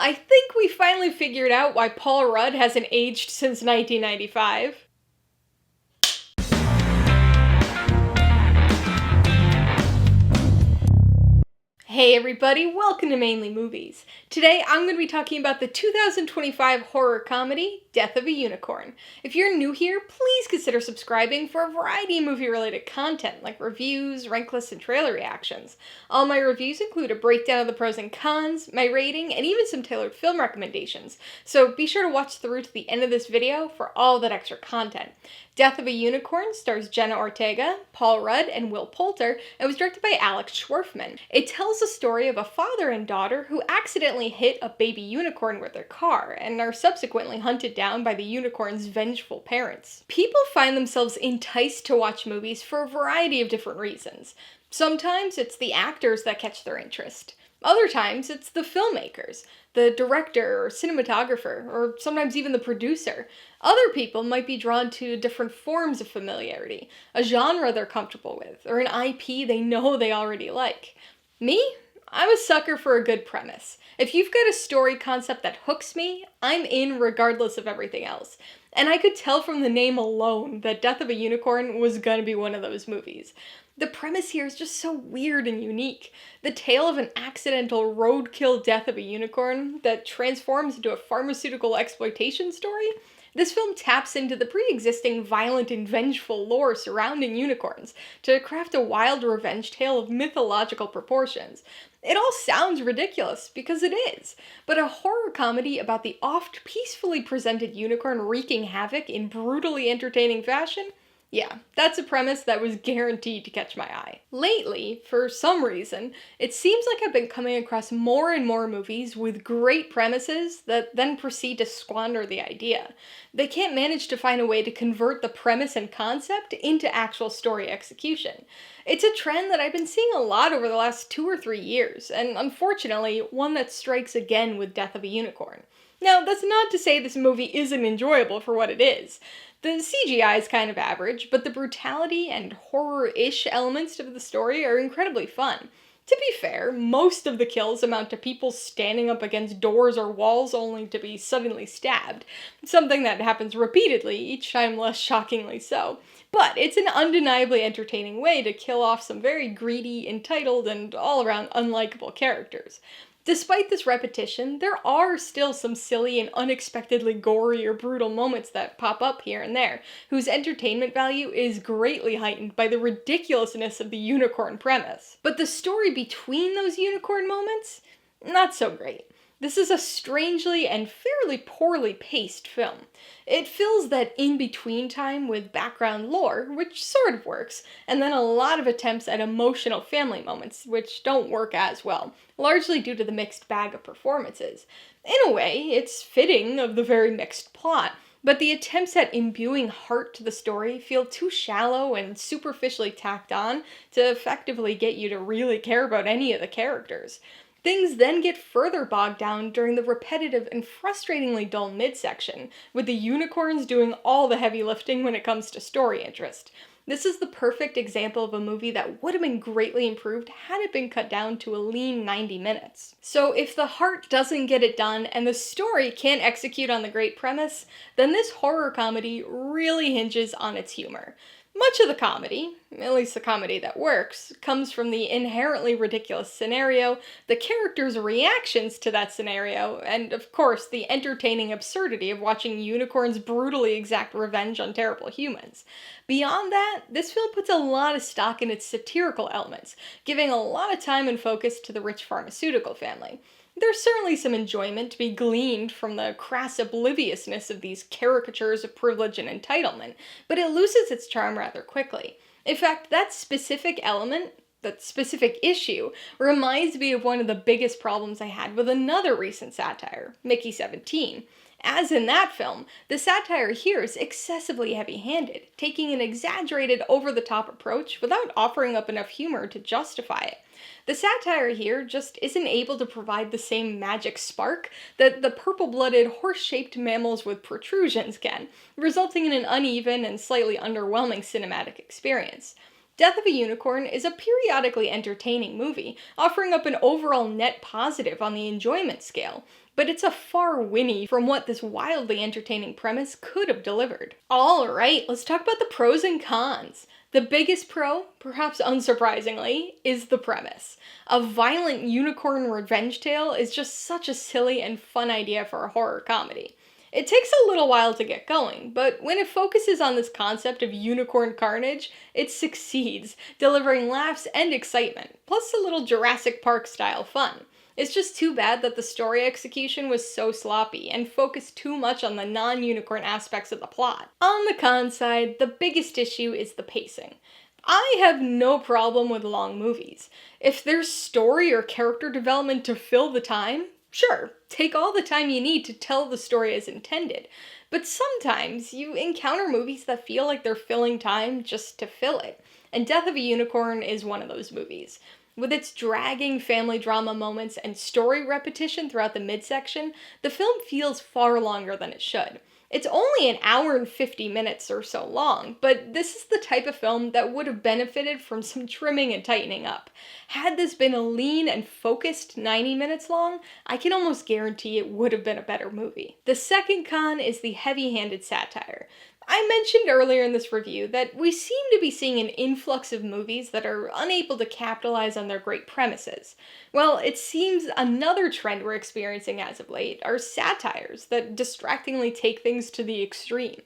I think we finally figured out why Paul Rudd hasn't aged since 1995. Hey everybody, welcome to Mainly Movies. Today I'm going to be talking about the 2025 horror comedy, Death of a Unicorn. If you're new here, please consider subscribing for a variety of movie-related content like reviews, rank lists, and trailer reactions. All my reviews include a breakdown of the pros and cons, my rating, and even some tailored film recommendations, so be sure to watch through to the end of this video for all that extra content. Death of a Unicorn stars Jenna Ortega, Paul Rudd, and Will Poulter, and was directed by Alex Scharfman. It tells the story of a father and daughter who accidentally hit a baby unicorn with their car, and are subsequently hunted down by the unicorn's vengeful parents. People find themselves enticed to watch movies for a variety of different reasons. Sometimes it's the actors that catch their interest. Other times, it's the filmmakers, the director or cinematographer, or sometimes even the producer. Other people might be drawn to different forms of familiarity, a genre they're comfortable with, or an IP they know they already like. Me? I'm a sucker for a good premise. If you've got a story concept that hooks me, I'm in regardless of everything else. And I could tell from the name alone that Death of a Unicorn was gonna be one of those movies. The premise here is just so weird and unique. The tale of an accidental roadkill death of a unicorn that transforms into a pharmaceutical exploitation story? This film taps into the pre-existing violent and vengeful lore surrounding unicorns to craft a wild revenge tale of mythological proportions. It all sounds ridiculous, because it is, but a horror comedy about the oft peacefully presented unicorn wreaking havoc in brutally entertaining fashion? Yeah, that's a premise that was guaranteed to catch my eye. Lately, for some reason, it seems like I've been coming across more and more movies with great premises that then proceed to squander the idea. They can't manage to find a way to convert the premise and concept into actual story execution. It's a trend that I've been seeing a lot over the last 2 or 3 years, and unfortunately, one that strikes again with Death of a Unicorn. Now, that's not to say this movie isn't enjoyable for what it is. The CGI is kind of average, but the brutality and horror-ish elements of the story are incredibly fun. To be fair, most of the kills amount to people standing up against doors or walls only to be suddenly stabbed, something that happens repeatedly, each time less shockingly so. But it's an undeniably entertaining way to kill off some very greedy, entitled, and all-around unlikable characters. Despite this repetition, there are still some silly and unexpectedly gory or brutal moments that pop up here and there, whose entertainment value is greatly heightened by the ridiculousness of the unicorn premise. But the story between those unicorn moments? Not so great. This is a strangely and fairly poorly paced film. It fills that in-between time with background lore, which sort of works, and then a lot of attempts at emotional family moments, which don't work as well, largely due to the mixed bag of performances. In a way, it's fitting of the very mixed plot, but the attempts at imbuing heart to the story feel too shallow and superficially tacked on to effectively get you to really care about any of the characters. Things then get further bogged down during the repetitive and frustratingly dull midsection, with the unicorns doing all the heavy lifting when it comes to story interest. This is the perfect example of a movie that would have been greatly improved had it been cut down to a lean 90 minutes. So if the heart doesn't get it done and the story can't execute on the great premise, then this horror comedy really hinges on its humor. Much of the comedy, at least the comedy that works, comes from the inherently ridiculous scenario, the characters' reactions to that scenario, and of course the entertaining absurdity of watching unicorns brutally exact revenge on terrible humans. Beyond that, this film puts a lot of stock in its satirical elements, giving a lot of time and focus to the rich pharmaceutical family. There's certainly some enjoyment to be gleaned from the crass obliviousness of these caricatures of privilege and entitlement, but it loses its charm rather quickly. In fact, that specific element, that specific issue, reminds me of one of the biggest problems I had with another recent satire, Mickey 17. As in that film, the satire here is excessively heavy-handed, taking an exaggerated, over-the-top approach without offering up enough humor to justify it. The satire here just isn't able to provide the same magic spark that the purple-blooded, horse-shaped mammals with protrusions can, resulting in an uneven and slightly underwhelming cinematic experience. Death of a Unicorn is a periodically entertaining movie, offering up an overall net positive on the enjoyment scale, but it's a far whinny from what this wildly entertaining premise could have delivered. Alright, let's talk about the pros and cons. The biggest pro, perhaps unsurprisingly, is the premise. A violent unicorn revenge tale is just such a silly and fun idea for a horror comedy. It takes a little while to get going, but when it focuses on this concept of unicorn carnage, it succeeds, delivering laughs and excitement, plus a little Jurassic Park style fun. It's just too bad that the story execution was so sloppy and focused too much on the non-unicorn aspects of the plot. On the con side, the biggest issue is the pacing. I have no problem with long movies. If there's story or character development to fill the time, sure, take all the time you need to tell the story as intended. But sometimes you encounter movies that feel like they're filling time just to fill it. And Death of a Unicorn is one of those movies. With its dragging family drama moments and story repetition throughout the midsection, the film feels far longer than it should. It's only an hour and 50 minutes or so long, but this is the type of film that would have benefited from some trimming and tightening up. Had this been a lean and focused 90 minutes long, I can almost guarantee it would have been a better movie. The second con is the heavy-handed satire. I mentioned earlier in this review that we seem to be seeing an influx of movies that are unable to capitalize on their great premises. Well, it seems another trend we're experiencing as of late are satires that distractingly take things to the extreme.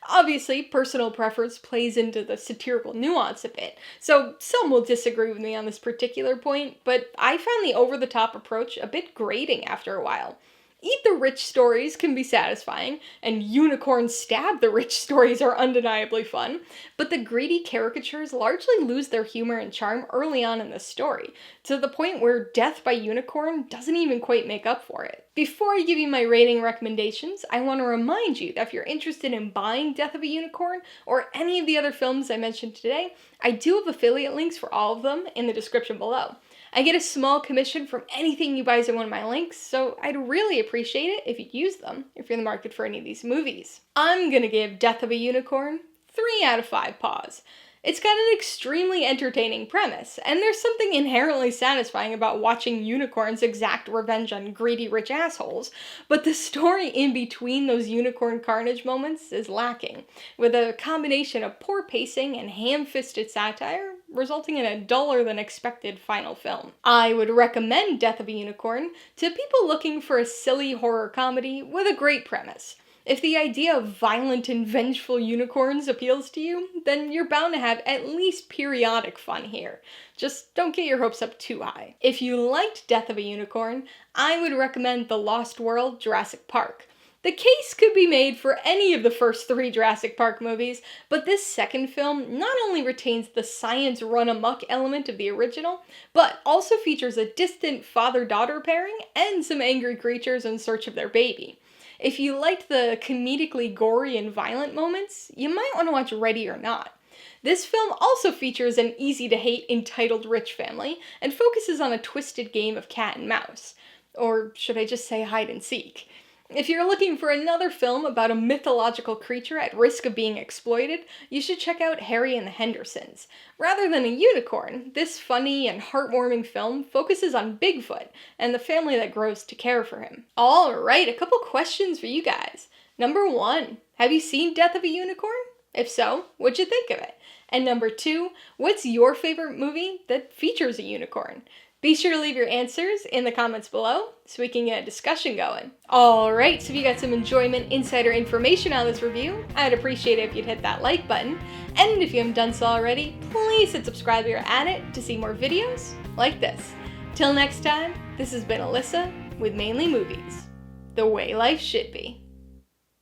Obviously, personal preference plays into the satirical nuance a bit, so some will disagree with me on this particular point, but I found the over-the-top approach a bit grating after a while. Eat the rich stories can be satisfying, and unicorn stab the rich stories are undeniably fun, but the greedy caricatures largely lose their humor and charm early on in the story, to the point where death by unicorn doesn't even quite make up for it. Before I give you my rating recommendations, I want to remind you that if you're interested in buying Death of a Unicorn, or any of the other films I mentioned today, I do have affiliate links for all of them in the description below. I get a small commission from anything you buy as one of my links, so I'd really appreciate it if you'd use them if you're in the market for any of these movies. I'm gonna give Death of a Unicorn 3 out of 5 paws. It's got an extremely entertaining premise, and there's something inherently satisfying about watching unicorns exact revenge on greedy rich assholes, but the story in between those unicorn carnage moments is lacking, with a combination of poor pacing and ham-fisted satire, resulting in a duller than expected final film. I would recommend Death of a Unicorn to people looking for a silly horror comedy with a great premise. If the idea of violent and vengeful unicorns appeals to you, then you're bound to have at least periodic fun here. Just don't get your hopes up too high. If you liked Death of a Unicorn, I would recommend The Lost World: Jurassic Park. The case could be made for any of the first 3 Jurassic Park movies, but this second film not only retains the science run-amok element of the original, but also features a distant father-daughter pairing and some angry creatures in search of their baby. If you liked the comedically gory and violent moments, you might want to watch Ready or Not. This film also features an easy-to-hate entitled rich family, and focuses on a twisted game of cat and mouse. Or should I just say hide and seek? If you're looking for another film about a mythological creature at risk of being exploited, you should check out Harry and the Hendersons. Rather than a unicorn, this funny and heartwarming film focuses on Bigfoot and the family that grows to care for him. Alright, a couple questions for you guys. Number 1, have you seen Death of a Unicorn? If so, what'd you think of it? And number 2, what's your favorite movie that features a unicorn? Be sure to leave your answers in the comments below so we can get a discussion going. Alright, so if you got some enjoyment, insider information on this review, I'd appreciate it if you'd hit that like button. And if you haven't done so already, please hit subscribe or add it to see more videos like this. Till next time, this has been Alyssa with Mainly Movies, the way life should be.